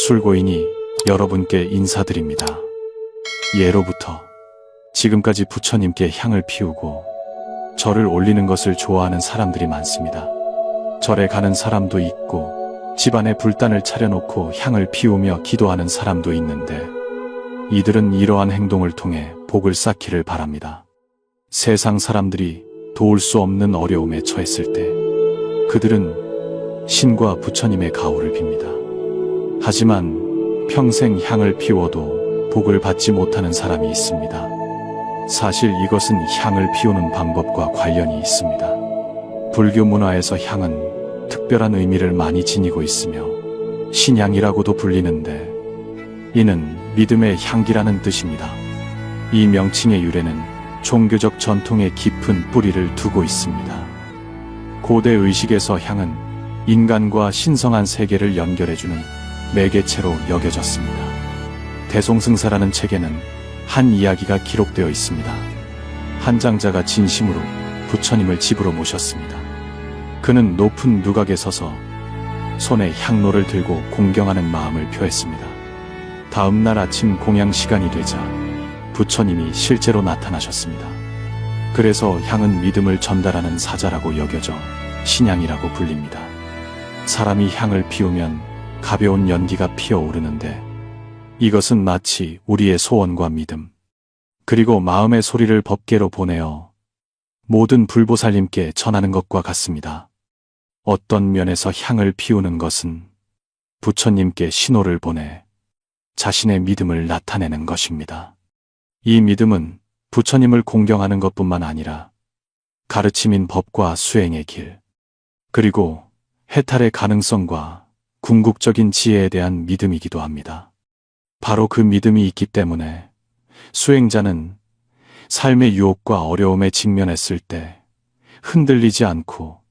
술고인이 여러분께 인사드립니다. 예로부터 지금까지 부처님께 향을 피우고 절을 올리는 것을 좋아하는 사람들이 많습니다. 절에 가는 사람도 있고 집안에 불단을 차려놓고 향을 피우며 기도하는 사람도 있는데 이들은 이러한 행동을 통해 복을 쌓기를 바랍니다. 세상 사람들이 도울 수 없는 어려움에 처했을 때 그들은 신과 부처님의 가호를 빕니다. 하지만 평생 향을 피워도 복을 받지 못하는 사람이 있습니다. 사실 이것은 향을 피우는 방법과 관련이 있습니다. 불교 문화에서 향은 특별한 의미를 많이 지니고 있으며 신향이라고도 불리는데 이는 믿음의 향기라는 뜻입니다. 이 명칭의 유래는 종교적 전통에 깊은 뿌리를 두고 있습니다. 고대 의식에서 향은 인간과 신성한 세계를 연결해주는 매개체로 여겨졌습니다. 대송승사라는 책에는 한 이야기가 기록되어 있습니다. 한 장자가 진심으로 부처님을 집으로 모셨습니다. 그는 높은 누각에 서서 손에 향로를 들고 공경하는 마음을 표했습니다. 다음 날 아침 공양 시간이 되자 부처님이 실제로 나타나셨습니다. 그래서 향은 믿음을 전달하는 사자라고 여겨져 신향이라고 불립니다. 사람이 향을 피우면 가벼운 연기가 피어오르는데 이것은 마치 우리의 소원과 믿음, 그리고 마음의 소리를 법계로 보내어 모든 불보살님께 전하는 것과 같습니다. 어떤 면에서 향을 피우는 것은 부처님께 신호를 보내 자신의 믿음을 나타내는 것입니다. 이 믿음은 부처님을 공경하는 것뿐만 아니라 가르침인 법과 수행의 길, 그리고 해탈의 가능성과 궁극적인 지혜에 대한 믿음이기도 합니다. 바로 그 믿음이 있기 때문에 수행자는 삶의 유혹과 어려움에 직면했을 때 흔들리지 않고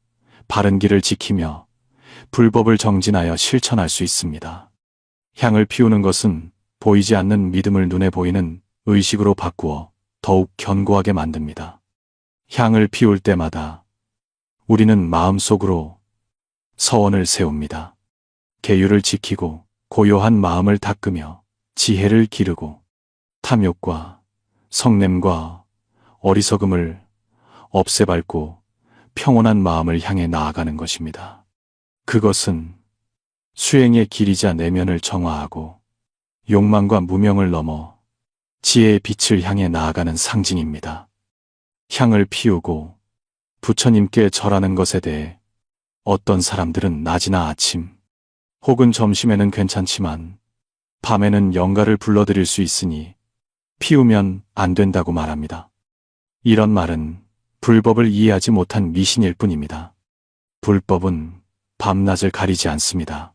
바른 길을 지키며 불법을 정진하여 실천할 수 있습니다. 향을 피우는 것은 보이지 않는 믿음을 눈에 보이는 의식으로 바꾸어 더욱 견고하게 만듭니다. 향을 피울 때마다 우리는 마음속으로 서원을 세웁니다. 계율을 지키고 고요한 마음을 닦으며 지혜를 기르고 탐욕과 성냄과 어리석음을 없애밟고 평온한 마음을 향해 나아가는 것입니다. 그것은 수행의 길이자 내면을 정화하고 욕망과 무명을 넘어 지혜의 빛을 향해 나아가는 상징입니다. 향을 피우고 부처님께 절하는 것에 대해 어떤 사람들은 낮이나 아침 혹은 점심에는 괜찮지만 밤에는 영가를 불러들일 수 있으니 피우면 안 된다고 말합니다. 이런 말은 불법을 이해하지 못한 미신일 뿐입니다. 불법은 밤낮을 가리지 않습니다.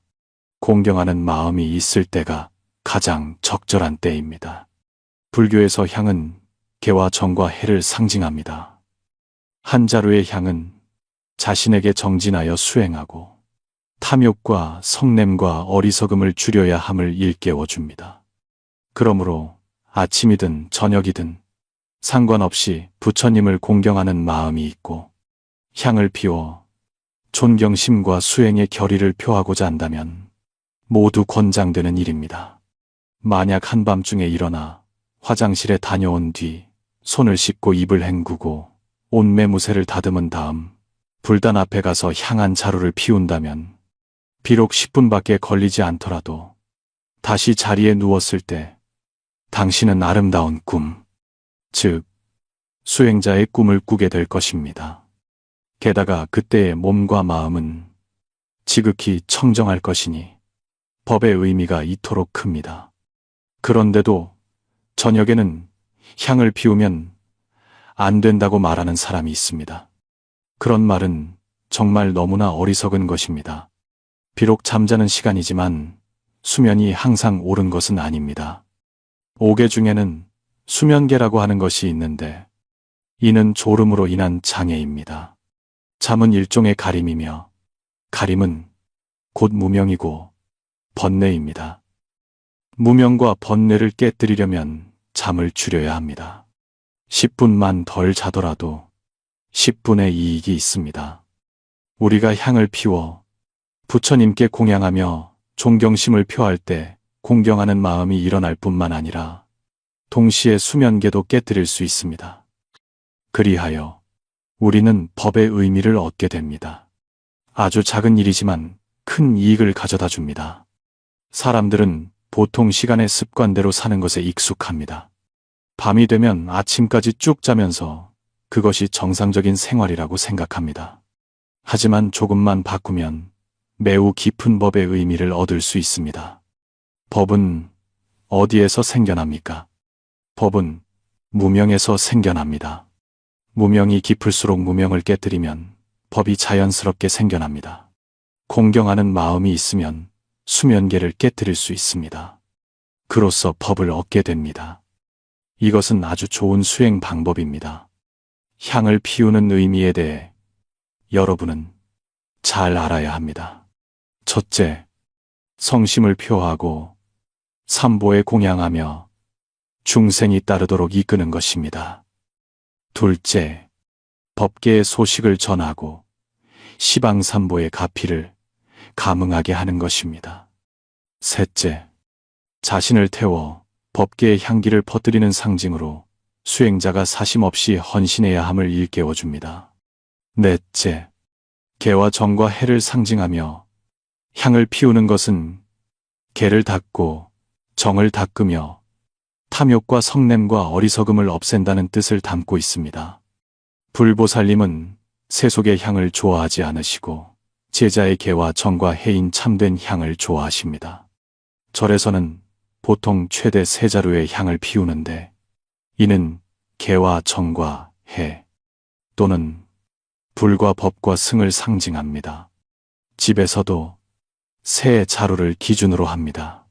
공경하는 마음이 있을 때가 가장 적절한 때입니다. 불교에서 향은 개와 정과 해를 상징합니다. 한 자루의 향은 자신에게 정진하여 수행하고 탐욕과 성냄과 어리석음을 줄여야 함을 일깨워줍니다. 그러므로 아침이든 저녁이든 상관없이 부처님을 공경하는 마음이 있고 향을 피워 존경심과 수행의 결의를 표하고자 한다면 모두 권장되는 일입니다. 만약 한밤중에 일어나 화장실에 다녀온 뒤 손을 씻고 입을 헹구고 옷매무새를 다듬은 다음 불단 앞에 가서 향한 자루를 피운다면 비록 10분밖에 걸리지 않더라도 다시 자리에 누웠을 때 당신은 아름다운 꿈, 즉 수행자의 꿈을 꾸게 될 것입니다. 게다가 그때의 몸과 마음은 지극히 청정할 것이니 법의 의미가 이토록 큽니다. 그런데도 저녁에는 향을 피우면 안 된다고 말하는 사람이 있습니다. 그런 말은 정말 너무나 어리석은 것입니다. 비록 잠자는 시간이지만 수면이 항상 옳은 것은 아닙니다. 오개 중에는 수면계라고 하는 것이 있는데 이는 졸음으로 인한 장애입니다. 잠은 일종의 가림이며 가림은 곧 무명이고 번뇌입니다. 무명과 번뇌를 깨뜨리려면 잠을 줄여야 합니다. 10분만 덜 자더라도 10분의 이익이 있습니다. 우리가 향을 피워 부처님께 공양하며 존경심을 표할 때 공경하는 마음이 일어날 뿐만 아니라 동시에 수면계도 깨뜨릴 수 있습니다. 그리하여 우리는 법의 의미를 얻게 됩니다. 아주 작은 일이지만 큰 이익을 가져다 줍니다. 사람들은 보통 시간의 습관대로 사는 것에 익숙합니다. 밤이 되면 아침까지 쭉 자면서 그것이 정상적인 생활이라고 생각합니다. 하지만 조금만 바꾸면 매우 깊은 법의 의미를 얻을 수 있습니다. 법은 어디에서 생겨납니까? 법은 무명에서 생겨납니다. 무명이 깊을수록 무명을 깨뜨리면 법이 자연스럽게 생겨납니다. 공경하는 마음이 있으면 수면계를 깨뜨릴 수 있습니다. 그로써 법을 얻게 됩니다. 이것은 아주 좋은 수행 방법입니다. 향을 피우는 의미에 대해 여러분은 잘 알아야 합니다. 첫째, 성심을 표하고 삼보에 공양하며 중생이 따르도록 이끄는 것입니다. 둘째, 법계의 소식을 전하고 시방삼보의 가피를 감응하게 하는 것입니다. 셋째, 자신을 태워 법계의 향기를 퍼뜨리는 상징으로 수행자가 사심없이 헌신해야 함을 일깨워줍니다. 넷째, 개와 정과 해를 상징하며 향을 피우는 것은 개를 닦고 정을 닦으며 탐욕과 성냄과 어리석음을 없앤다는 뜻을 담고 있습니다. 불보살님은 세속의 향을 좋아하지 않으시고 제자의 개와 정과 해인 참된 향을 좋아하십니다. 절에서는 보통 최대 3자루의 향을 피우는데 이는 개와 정과 해 또는 불과 법과 승을 상징합니다. 집에서도 3자루를 기준으로 합니다.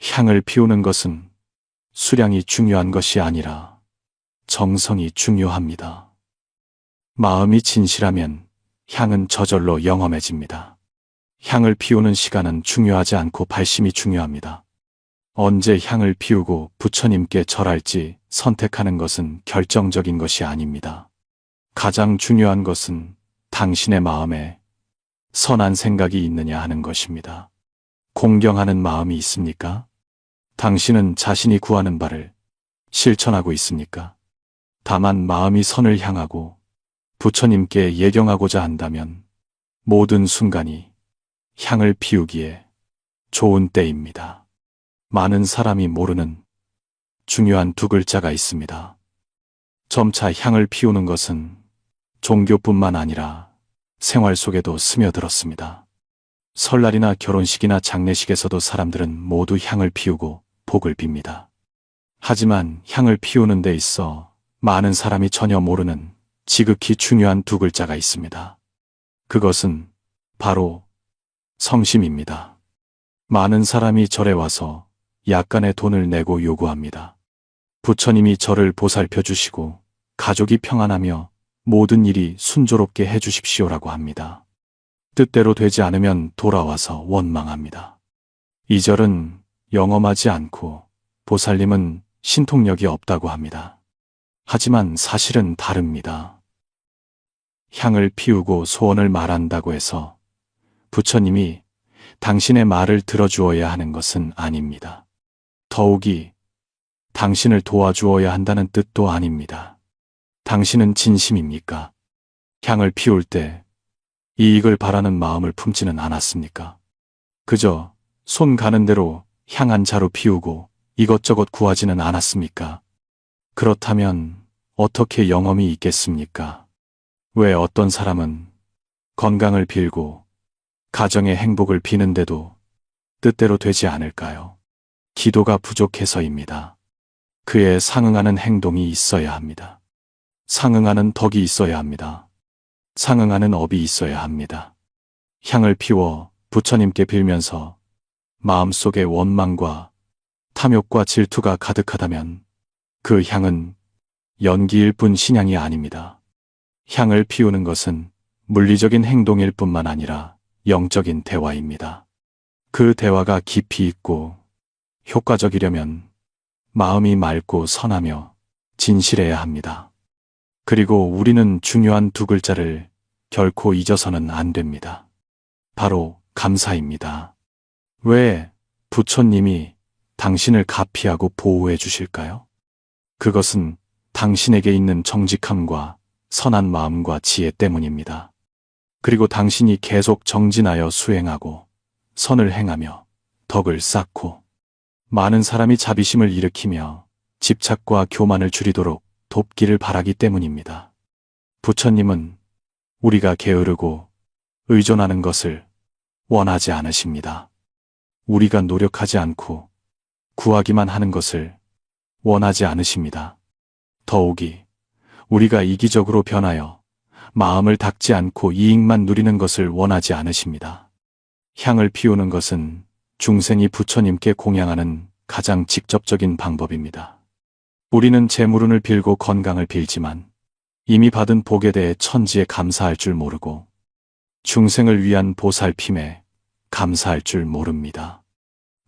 향을 피우는 것은 수량이 중요한 것이 아니라 정성이 중요합니다. 마음이 진실하면 향은 저절로 영험해집니다. 향을 피우는 시간은 중요하지 않고 발심이 중요합니다. 언제 향을 피우고 부처님께 절할지 선택하는 것은 결정적인 것이 아닙니다. 가장 중요한 것은 당신의 마음에 선한 생각이 있느냐 하는 것입니다. 공경하는 마음이 있습니까? 당신은 자신이 구하는 바를 실천하고 있습니까? 다만 마음이 선을 향하고 부처님께 예경하고자 한다면 모든 순간이 향을 피우기에 좋은 때입니다. 많은 사람이 모르는 중요한 2글자가 있습니다. 점차 향을 피우는 것은 종교뿐만 아니라 생활 속에도 스며들었습니다. 설날이나 결혼식이나 장례식에서도 사람들은 모두 향을 피우고 복을 빕니다. 하지만 향을 피우는 데 있어 많은 사람이 전혀 모르는 지극히 중요한 2글자가 있습니다. 그것은 바로 성심입니다. 많은 사람이 절에 와서 약간의 돈을 내고 요구합니다. 부처님이 저를 보살펴 주시고 가족이 평안하며 모든 일이 순조롭게 해주십시오라고 합니다. 뜻대로 되지 않으면 돌아와서 원망합니다. 이 절은 영험하지 않고 보살님은 신통력이 없다고 합니다. 하지만 사실은 다릅니다. 향을 피우고 소원을 말한다고 해서 부처님이 당신의 말을 들어주어야 하는 것은 아닙니다. 더욱이 당신을 도와주어야 한다는 뜻도 아닙니다. 당신은 진심입니까? 향을 피울 때 이익을 바라는 마음을 품지는 않았습니까? 그저 손 가는 대로 향 한 자루 피우고 이것저것 구하지는 않았습니까? 그렇다면 어떻게 영험이 있겠습니까? 왜 어떤 사람은 건강을 빌고 가정의 행복을 비는데도 뜻대로 되지 않을까요? 기도가 부족해서입니다. 그에 상응하는 행동이 있어야 합니다. 상응하는 덕이 있어야 합니다. 상응하는 업이 있어야 합니다. 향을 피워 부처님께 빌면서 마음속에 원망과 탐욕과 질투가 가득하다면 그 향은 연기일 뿐 신향이 아닙니다. 향을 피우는 것은 물리적인 행동일 뿐만 아니라 영적인 대화입니다. 그 대화가 깊이 있고 효과적이려면 마음이 맑고 선하며 진실해야 합니다. 그리고 우리는 중요한 2글자를 결코 잊어서는 안 됩니다. 바로 감사입니다. 왜 부처님이 당신을 가피하고 보호해 주실까요? 그것은 당신에게 있는 정직함과 선한 마음과 지혜 때문입니다. 그리고 당신이 계속 정진하여 수행하고 선을 행하며 덕을 쌓고 많은 사람이 자비심을 일으키며 집착과 교만을 줄이도록 돕기를 바라기 때문입니다. 부처님은 우리가 게으르고 의존하는 것을 원하지 않으십니다. 우리가 노력하지 않고 구하기만 하는 것을 원하지 않으십니다. 더욱이 우리가 이기적으로 변하여 마음을 닦지 않고 이익만 누리는 것을 원하지 않으십니다. 향을 피우는 것은 중생이 부처님께 공양하는 가장 직접적인 방법입니다. 우리는 재물운을 빌고 건강을 빌지만 이미 받은 복에 대해 천지에 감사할 줄 모르고 중생을 위한 보살핌에 감사할 줄 모릅니다.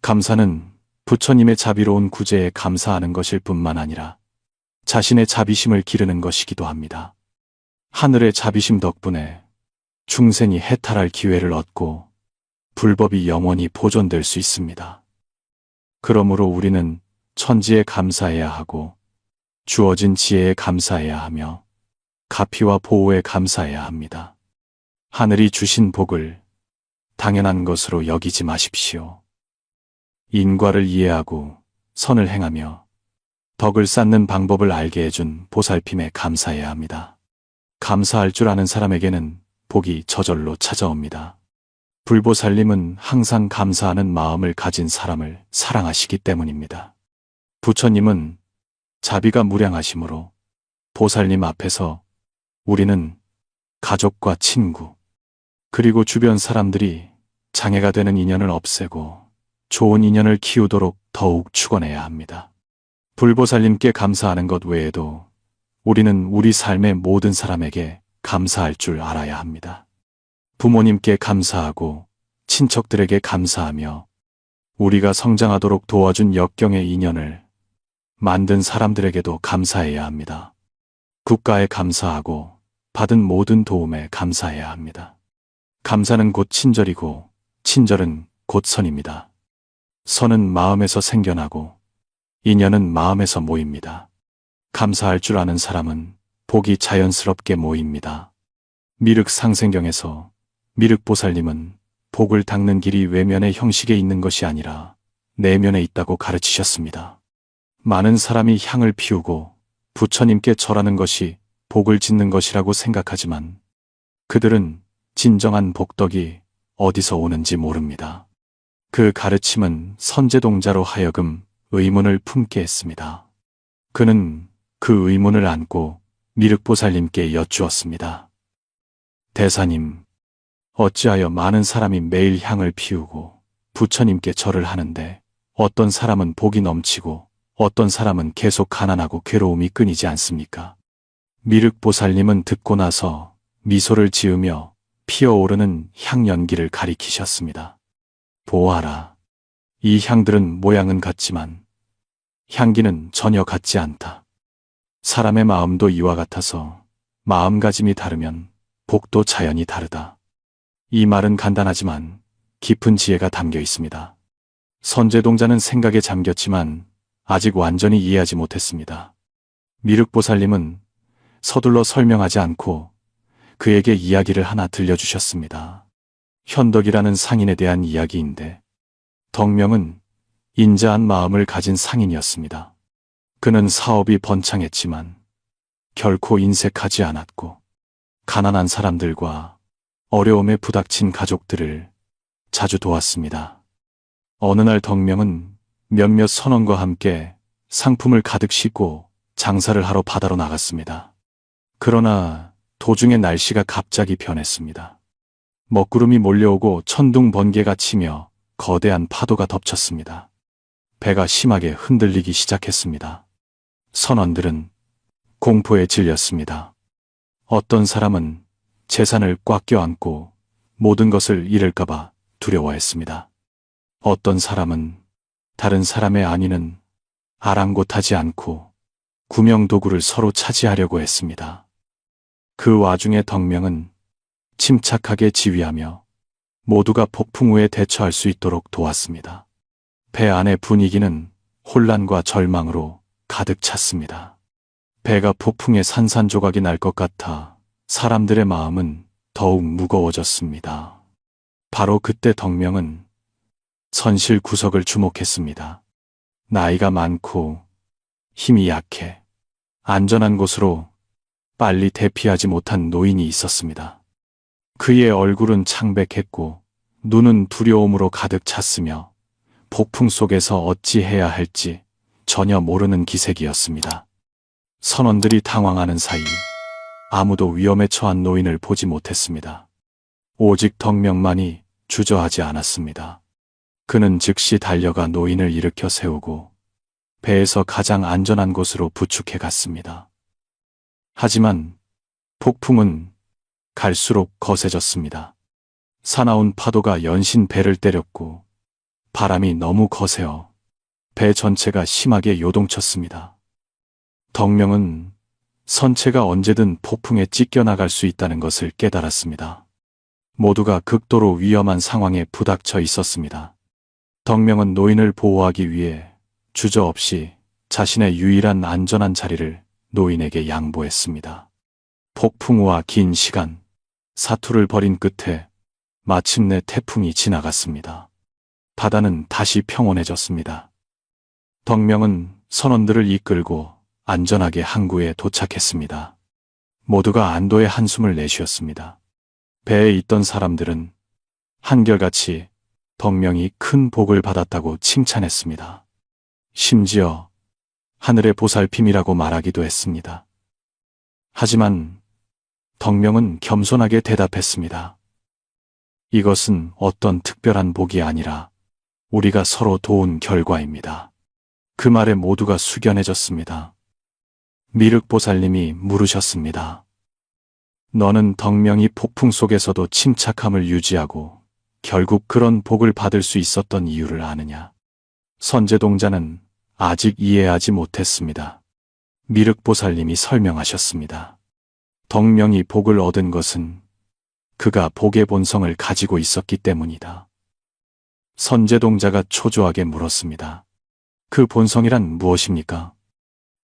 감사는 부처님의 자비로운 구제에 감사하는 것일 뿐만 아니라 자신의 자비심을 기르는 것이기도 합니다. 하늘의 자비심 덕분에 중생이 해탈할 기회를 얻고 불법이 영원히 보존될 수 있습니다. 그러므로 우리는 천지에 감사해야 하고 주어진 지혜에 감사해야 하며 가피와 보호에 감사해야 합니다. 하늘이 주신 복을 당연한 것으로 여기지 마십시오. 인과를 이해하고 선을 행하며 덕을 쌓는 방법을 알게 해준 보살핌에 감사해야 합니다. 감사할 줄 아는 사람에게는 복이 저절로 찾아옵니다. 불보살님은 항상 감사하는 마음을 가진 사람을 사랑하시기 때문입니다. 부처님은 자비가 무량하심으로 보살님 앞에서 우리는 가족과 친구, 그리고 주변 사람들이 장애가 되는 인연을 없애고 좋은 인연을 키우도록 더욱 축원해야 합니다. 불보살님께 감사하는 것 외에도 우리는 우리 삶의 모든 사람에게 감사할 줄 알아야 합니다. 부모님께 감사하고 친척들에게 감사하며 우리가 성장하도록 도와준 역경의 인연을 만든 사람들에게도 감사해야 합니다. 국가에 감사하고 받은 모든 도움에 감사해야 합니다. 감사는 곧 친절이고 친절은 곧 선입니다. 선은 마음에서 생겨나고 인연은 마음에서 모입니다. 감사할 줄 아는 사람은 복이 자연스럽게 모입니다. 미륵상생경에서 미륵보살님은 복을 닦는 길이 외면의 형식에 있는 것이 아니라 내면에 있다고 가르치셨습니다. 많은 사람이 향을 피우고 부처님께 절하는 것이 복을 짓는 것이라고 생각하지만 그들은 진정한 복덕이 어디서 오는지 모릅니다. 그 가르침은 선제동자로 하여금 의문을 품게 했습니다. 그는 그 의문을 안고 미륵보살님께 여쭈었습니다. 대사님, 어찌하여 많은 사람이 매일 향을 피우고 부처님께 절을 하는데 어떤 사람은 복이 넘치고 어떤 사람은 계속 가난하고 괴로움이 끊이지 않습니까? 미륵보살님은 듣고 나서 미소를 지으며 피어오르는 향연기를 가리키셨습니다. 보아라. 이 향들은 모양은 같지만 향기는 전혀 같지 않다. 사람의 마음도 이와 같아서 마음가짐이 다르면 복도 자연히 다르다. 이 말은 간단하지만 깊은 지혜가 담겨 있습니다. 선제동자는 생각에 잠겼지만 아직 완전히 이해하지 못했습니다. 미륵보살님은 서둘러 설명하지 않고 그에게 이야기를 하나 들려주셨습니다. 현덕이라는 상인에 대한 이야기인데 덕명은 인자한 마음을 가진 상인이었습니다. 그는 사업이 번창했지만 결코 인색하지 않았고 가난한 사람들과 어려움에 부닥친 가족들을 자주 도왔습니다. 어느 날 덕명은 몇몇 선원과 함께 상품을 가득 싣고 장사를 하러 바다로 나갔습니다. 그러나 도중에 날씨가 갑자기 변했습니다. 먹구름이 몰려오고 천둥 번개가 치며 거대한 파도가 덮쳤습니다. 배가 심하게 흔들리기 시작했습니다. 선원들은 공포에 질렸습니다. 어떤 사람은 재산을 꽉 껴안고 모든 것을 잃을까봐 두려워했습니다. 어떤 사람은 다른 사람의 안위는 아랑곳하지 않고 구명도구를 서로 차지하려고 했습니다. 그 와중에 덕명은 침착하게 지휘하며 모두가 폭풍 후에 대처할 수 있도록 도왔습니다. 배 안의 분위기는 혼란과 절망으로 가득 찼습니다. 배가 폭풍에 산산조각이 날 것 같아 사람들의 마음은 더욱 무거워졌습니다. 바로 그때 덕명은 선실 구석을 주목했습니다. 나이가 많고 힘이 약해 안전한 곳으로 빨리 대피하지 못한 노인이 있었습니다. 그의 얼굴은 창백했고 눈은 두려움으로 가득 찼으며 폭풍 속에서 어찌해야 할지 전혀 모르는 기색이었습니다. 선원들이 당황하는 사이 아무도 위험에 처한 노인을 보지 못했습니다. 오직 덕명만이 주저하지 않았습니다. 그는 즉시 달려가 노인을 일으켜 세우고 배에서 가장 안전한 곳으로 부축해 갔습니다. 하지만 폭풍은 갈수록 거세졌습니다. 사나운 파도가 연신 배를 때렸고 바람이 너무 거세어 배 전체가 심하게 요동쳤습니다. 덕명은 선체가 언제든 폭풍에 찢겨나갈 수 있다는 것을 깨달았습니다. 모두가 극도로 위험한 상황에 부닥쳐 있었습니다. 덕명은 노인을 보호하기 위해 주저없이 자신의 유일한 안전한 자리를 노인에게 양보했습니다. 폭풍 우와 긴 시간, 사투를 벌인 끝에 마침내 태풍이 지나갔습니다. 바다는 다시 평온해졌습니다. 덕명은 선원들을 이끌고 안전하게 항구에 도착했습니다. 모두가 안도의 한숨을 내쉬었습니다. 배에 있던 사람들은 한결같이 덕명이 큰 복을 받았다고 칭찬했습니다. 심지어 하늘의 보살핌이라고 말하기도 했습니다. 하지만 덕명은 겸손하게 대답했습니다. 이것은 어떤 특별한 복이 아니라 우리가 서로 도운 결과입니다. 그 말에 모두가 숙연해졌습니다. 미륵보살님이 물으셨습니다. 너는 덕명이 폭풍 속에서도 침착함을 유지하고 결국 그런 복을 받을 수 있었던 이유를 아느냐? 선제동자는 아직 이해하지 못했습니다. 미륵보살님이 설명하셨습니다. 덕명이 복을 얻은 것은 그가 복의 본성을 가지고 있었기 때문이다. 선제동자가 초조하게 물었습니다. 그 본성이란 무엇입니까?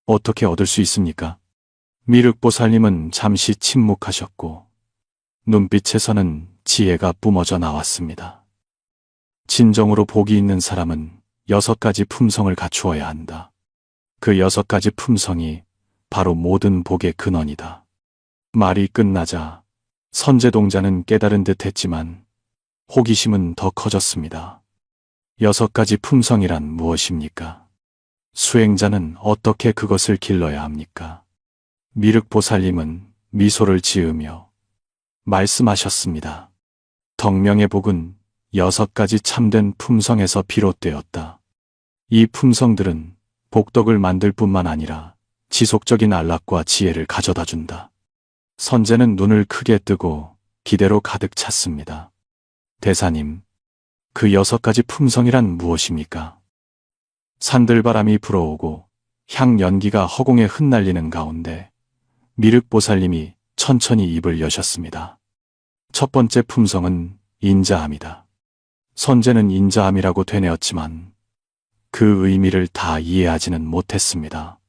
어떻게 얻을 수 있습니까? 미륵보살님은 잠시 침묵하셨고 눈빛에서는 지혜가 뿜어져 나왔습니다. 진정으로 복이 있는 사람은 6가지 품성을 갖추어야 한다. 그 6가지 품성이 바로 모든 복의 근원이다. 말이 끝나자 선제동자는 깨달은 듯 했지만 호기심은 더 커졌습니다. 6가지 품성이란 무엇입니까? 수행자는 어떻게 그것을 길러야 합니까? 미륵보살님은 미소를 지으며 말씀하셨습니다. 덕명의 복은 6가지 참된 품성에서 비롯되었다. 이 품성들은 복덕을 만들 뿐만 아니라 지속적인 안락과 지혜를 가져다 준다. 선제는 눈을 크게 뜨고 기대로 가득 찼습니다. 대사님, 그 6가지 품성이란 무엇입니까? 산들바람이 불어오고 향연기가 허공에 흩날리는 가운데 미륵보살님이 천천히 입을 여셨습니다. 첫 번째 품성은 인자함이다. 선제는 인자함이라고 되뇌었지만 그 의미를 다 이해하지는 못했습니다.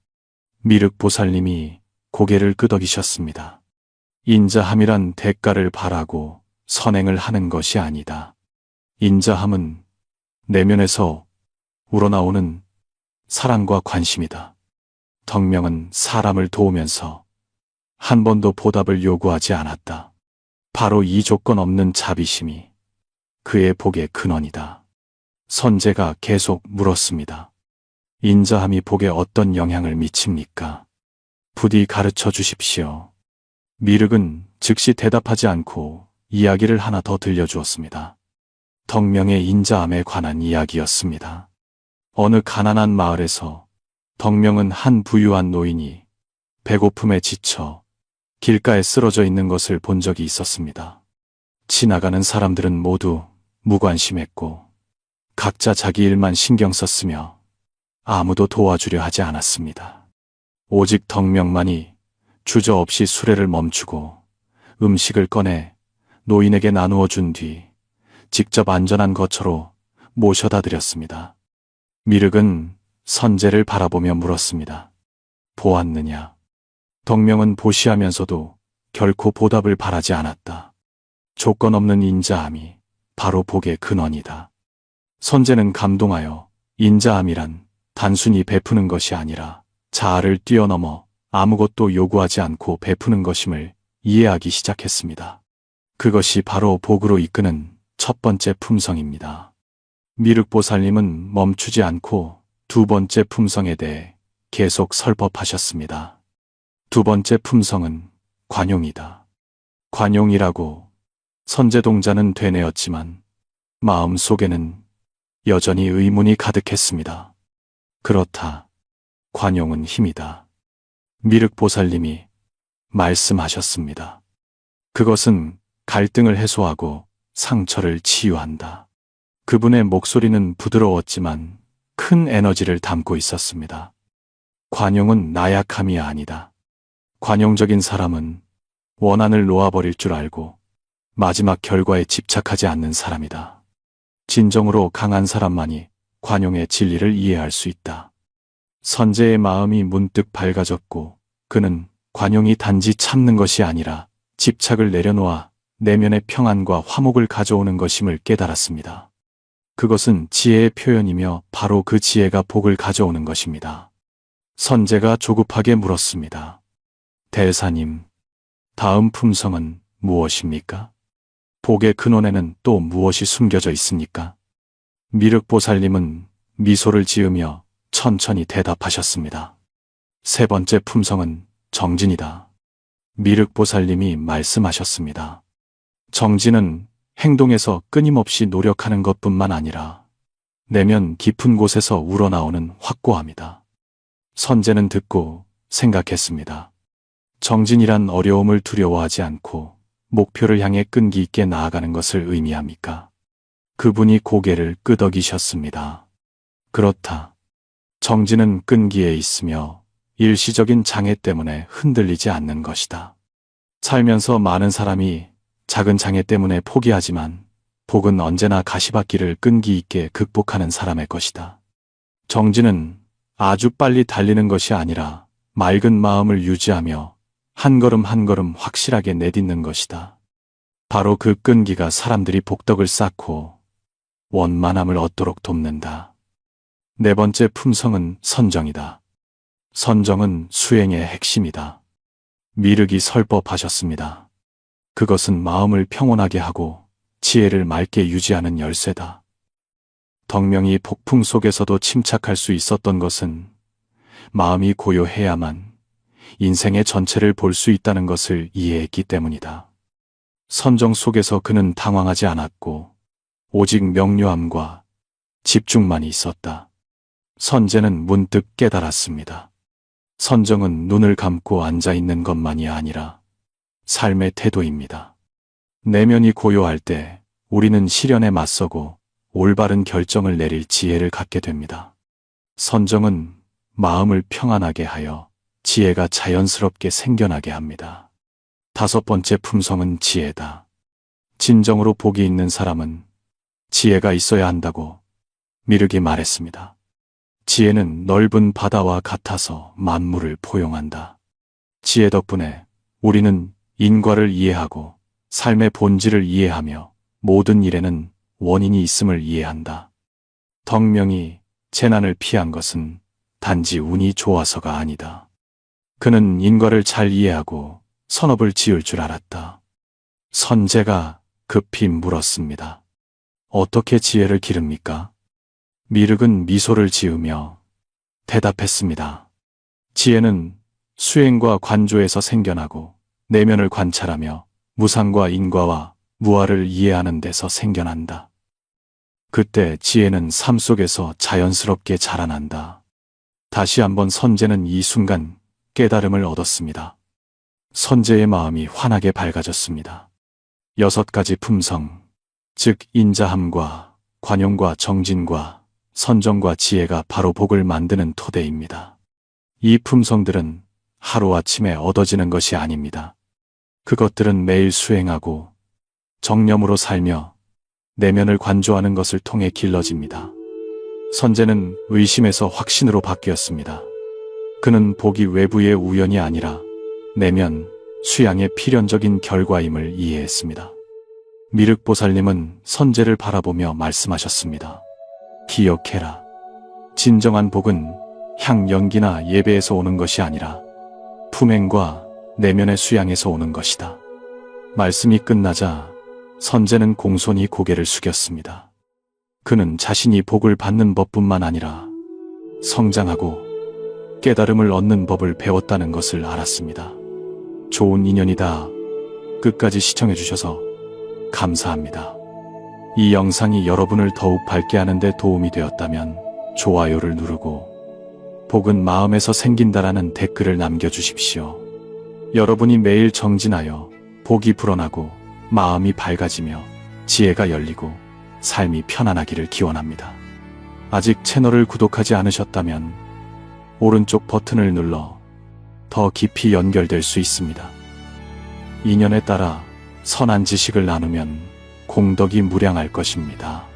미륵보살님이 고개를 끄덕이셨습니다. 인자함이란 대가를 바라고 선행을 하는 것이 아니다. 인자함은 내면에서 우러나오는 사랑과 관심이다. 덕명은 사람을 도우면서 한 번도 보답을 요구하지 않았다. 바로 이 조건 없는 자비심이 그의 복의 근원이다. 선제가 계속 물었습니다. 인자함이 복에 어떤 영향을 미칩니까? 부디 가르쳐 주십시오. 미륵은 즉시 대답하지 않고 이야기를 하나 더 들려주었습니다. 덕명의 인자함에 관한 이야기였습니다. 어느 가난한 마을에서 덕명은 한 부유한 노인이 배고픔에 지쳐 길가에 쓰러져 있는 것을 본 적이 있었습니다. 지나가는 사람들은 모두 무관심했고 각자 자기 일만 신경 썼으며 아무도 도와주려 하지 않았습니다. 오직 덕명만이 주저없이 수레를 멈추고 음식을 꺼내 노인에게 나누어 준 뒤 직접 안전한 거처로 모셔다 드렸습니다. 미륵은 선재를 바라보며 물었습니다. 보았느냐? 덕명은 보시하면서도 결코 보답을 바라지 않았다. 조건 없는 인자함이 바로 복의 근원이다. 선재는 감동하여 인자함이란 단순히 베푸는 것이 아니라 자아를 뛰어넘어 아무것도 요구하지 않고 베푸는 것임을 이해하기 시작했습니다. 그것이 바로 복으로 이끄는 첫 번째 품성입니다. 미륵보살님은 멈추지 않고 두 번째 품성에 대해 계속 설법하셨습니다. 두 번째 품성은 관용이다. 관용이라고 선제동자는 되뇌었지만 마음 속에는 여전히 의문이 가득했습니다. 그렇다. 관용은 힘이다. 미륵보살님이 말씀하셨습니다. 그것은 갈등을 해소하고 상처를 치유한다. 그분의 목소리는 부드러웠지만 큰 에너지를 담고 있었습니다. 관용은 나약함이 아니다. 관용적인 사람은 원한을 놓아버릴 줄 알고 마지막 결과에 집착하지 않는 사람이다. 진정으로 강한 사람만이 관용의 진리를 이해할 수 있다. 선제의 마음이 문득 밝아졌고 그는 관용이 단지 참는 것이 아니라 집착을 내려놓아 내면의 평안과 화목을 가져오는 것임을 깨달았습니다. 그것은 지혜의 표현이며 바로 그 지혜가 복을 가져오는 것입니다. 선제가 조급하게 물었습니다. 대사님, 다음 품성은 무엇입니까? 복의 근원에는 또 무엇이 숨겨져 있습니까? 미륵보살님은 미소를 지으며 천천히 대답하셨습니다. 세 번째 품성은 정진이다. 미륵보살님이 말씀하셨습니다. 정진은 행동에서 끊임없이 노력하는 것뿐만 아니라 내면 깊은 곳에서 우러나오는 확고함이다. 선제는 듣고 생각했습니다. 정진이란 어려움을 두려워하지 않고 목표를 향해 끈기 있게 나아가는 것을 의미합니까? 그분이 고개를 끄덕이셨습니다. 그렇다. 정진은 끈기에 있으며 일시적인 장애 때문에 흔들리지 않는 것이다. 살면서 많은 사람이 작은 장애 때문에 포기하지만 복은 언제나 가시밭길을 끈기 있게 극복하는 사람의 것이다. 정진은 아주 빨리 달리는 것이 아니라 맑은 마음을 유지하며 한 걸음 한 걸음 확실하게 내딛는 것이다. 바로 그 끈기가 사람들이 복덕을 쌓고 원만함을 얻도록 돕는다. 네 번째 품성은 선정이다. 선정은 수행의 핵심이다. 미륵이 설법하셨습니다. 그것은 마음을 평온하게 하고 지혜를 맑게 유지하는 열쇠다. 덕명이 폭풍 속에서도 침착할 수 있었던 것은 마음이 고요해야만 인생의 전체를 볼 수 있다는 것을 이해했기 때문이다. 선정 속에서 그는 당황하지 않았고 오직 명료함과 집중만이 있었다. 선제는 문득 깨달았습니다. 선정은 눈을 감고 앉아있는 것만이 아니라 삶의 태도입니다. 내면이 고요할 때 우리는 시련에 맞서고 올바른 결정을 내릴 지혜를 갖게 됩니다. 선정은 마음을 평안하게 하여 지혜가 자연스럽게 생겨나게 합니다. 다섯 번째 품성은 지혜다. 진정으로 복이 있는 사람은 지혜가 있어야 한다고 미륵이 말했습니다. 지혜는 넓은 바다와 같아서 만물을 포용한다. 지혜 덕분에 우리는 인과를 이해하고 삶의 본질을 이해하며 모든 일에는 원인이 있음을 이해한다. 덕명이 재난을 피한 것은 단지 운이 좋아서가 아니다. 그는 인과를 잘 이해하고 선업을 지을 줄 알았다. 선제가 급히 물었습니다. 어떻게 지혜를 기릅니까? 미륵은 미소를 지으며 대답했습니다. 지혜는 수행과 관조에서 생겨나고 내면을 관찰하며 무상과 인과와 무아를 이해하는 데서 생겨난다. 그때 지혜는 삶 속에서 자연스럽게 자라난다. 다시 한번 선제는 이 순간 깨달음을 얻었습니다. 선제의 마음이 환하게 밝아졌습니다. 6가지 품성, 즉 인자함과 관용과 정진과 선정과 지혜가 바로 복을 만드는 토대입니다. 이 품성들은 하루아침에 얻어지는 것이 아닙니다. 그것들은 매일 수행하고 정념으로 살며 내면을 관조하는 것을 통해 길러집니다. 선재는 의심에서 확신으로 바뀌었습니다. 그는 복이 외부의 우연이 아니라 내면, 수양의 필연적인 결과임을 이해했습니다. 미륵보살님은 선재를 바라보며 말씀하셨습니다. 기억해라. 진정한 복은 향, 연기나 예배에서 오는 것이 아니라 품행과 내면의 수양에서 오는 것이다. 말씀이 끝나자 선재는 공손히 고개를 숙였습니다. 그는 자신이 복을 받는 법뿐만 아니라 성장하고 깨달음을 얻는 법을 배웠다는 것을 알았습니다. 좋은 인연이다. 끝까지 시청해주셔서 감사합니다. 이 영상이 여러분을 더욱 밝게 하는 데 도움이 되었다면 좋아요를 누르고 복은 마음에서 생긴다라는 댓글을 남겨주십시오. 여러분이 매일 정진하여 복이 불어나고 마음이 밝아지며 지혜가 열리고 삶이 편안하기를 기원합니다. 아직 채널을 구독하지 않으셨다면 오른쪽 버튼을 눌러 더 깊이 연결될 수 있습니다. 인연에 따라 선한 지식을 나누면 공덕이 무량할 것입니다.